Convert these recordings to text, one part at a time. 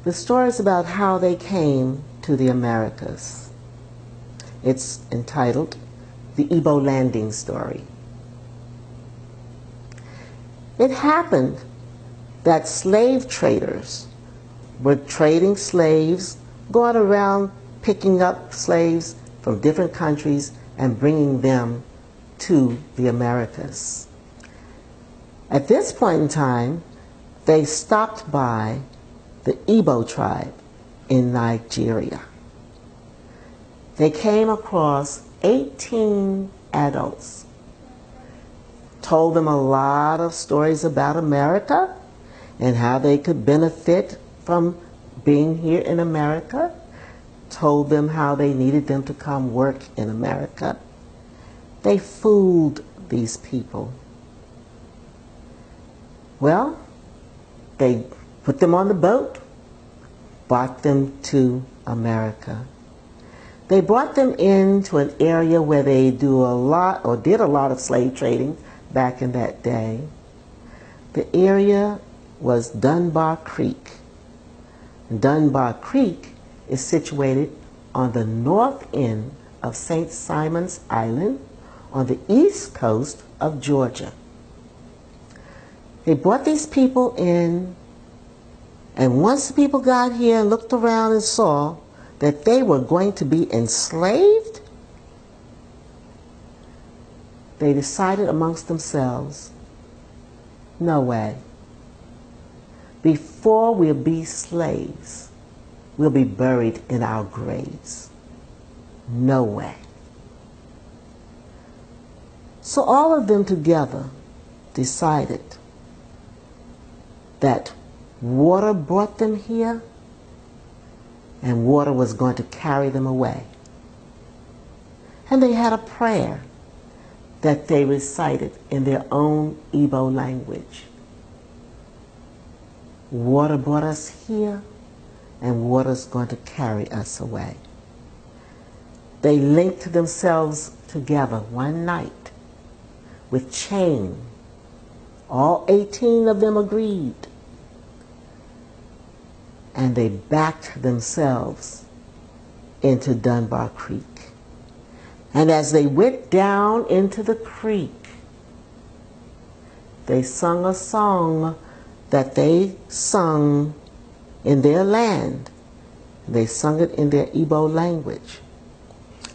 The story is about how they came to the Americas. It's entitled The Igbo Landing Story. It happened that slave traders were trading slaves, going around picking up slaves from different countries and bringing them to the Americas. At this point in time, they stopped by the Igbo tribe in Nigeria. They came across 18 adults, told them a lot of stories about America and how they could benefit from being here in America, told them how they needed them to come work in America. They fooled these people. Well, they put them on the boat, brought them to America. They brought them into an area where they did a lot of slave trading back in that day. The area was Dunbar Creek. Dunbar Creek is situated on the north end of St. Simon's Island on the east coast of Georgia. They brought these people in, and once the people got here and looked around and saw that they were going to be enslaved, they decided amongst themselves, no way. Before we'll be slaves, we'll be buried in our graves. No way. So all of them together decided that water brought them here and water was going to carry them away. And they had a prayer that they recited in their own Igbo language. Water brought us here and water's going to carry us away. They linked themselves together one night with chain. All 18 of them agreed. And they backed themselves into Dunbar Creek. And as they went down into the creek, they sung a song that they sung in their land. They sung it in their Igbo language.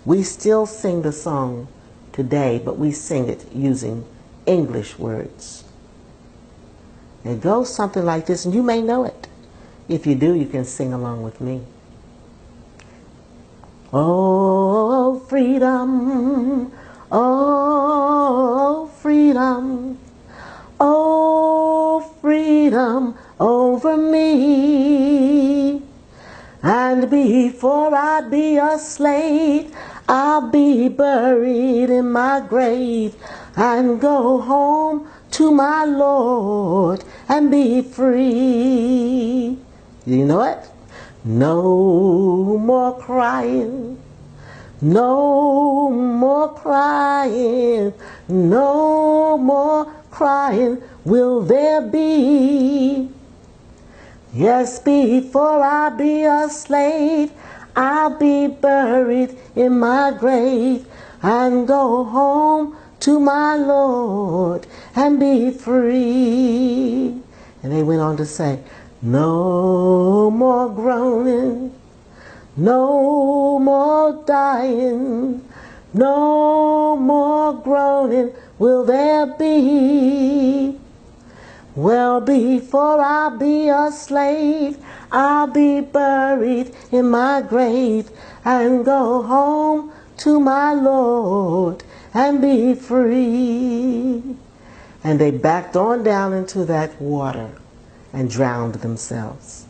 We still sing the song today, but we sing it using English words. It goes something like this, and you may know it. If you do, you can sing along with me. Oh, freedom, oh, freedom, oh, freedom over me. And before I be a slave, I'll be buried in my grave and go home to my Lord and be free. You know it? No more crying, no more crying, no more crying will there be. Yes, before I be a slave, I'll be buried in my grave and go home to my Lord and be free. And they went on to say, no more groaning, no more dying, no more groaning will there be. Well, before I be a slave, I'll be buried in my grave and go home to my Lord and be free. And they backed on down into that water and drowned themselves.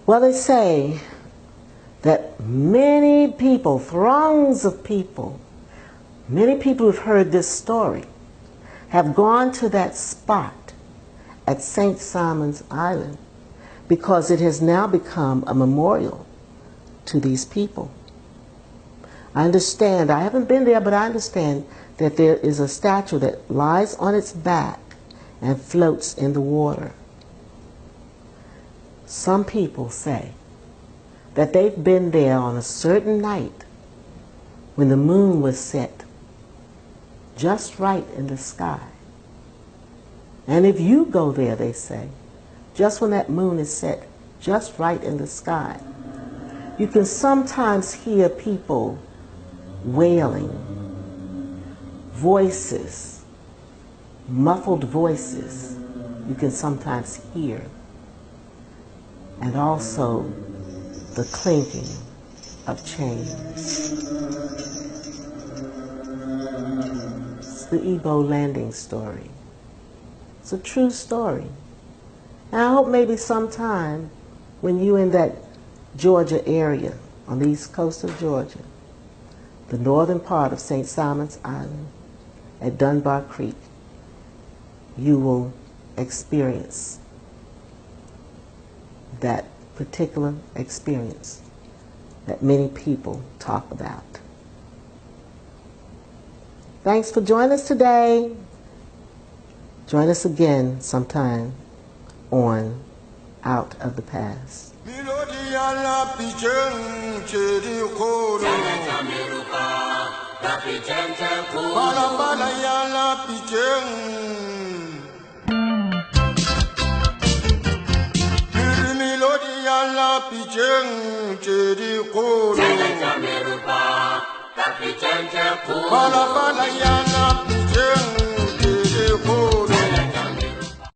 Well, they say that many people, throngs of people, many people who've heard this story have gone to that spot at St. Simon's Island because it has now become a memorial to these people. I understand, I haven't been there, but I understand that there is a statue that lies on its back and floats in the water. Some people say that they've been there on a certain night when the moon was set just right in the sky. And if you go there, they say, just when that moon is set just right in the sky, you can sometimes hear people wailing, voices, muffled voices you can sometimes hear, and also the clinking of chains. It's the Igbo landing story. It's a true story. And I hope maybe sometime when you're in that Georgia area, on the east coast of Georgia, the northern part of St. Simon's Island, at Dunbar Creek, you will experience that particular experience that many people talk about. Thanks for joining us today. Join us again sometime on Out of the Past. Bala bala yana picheng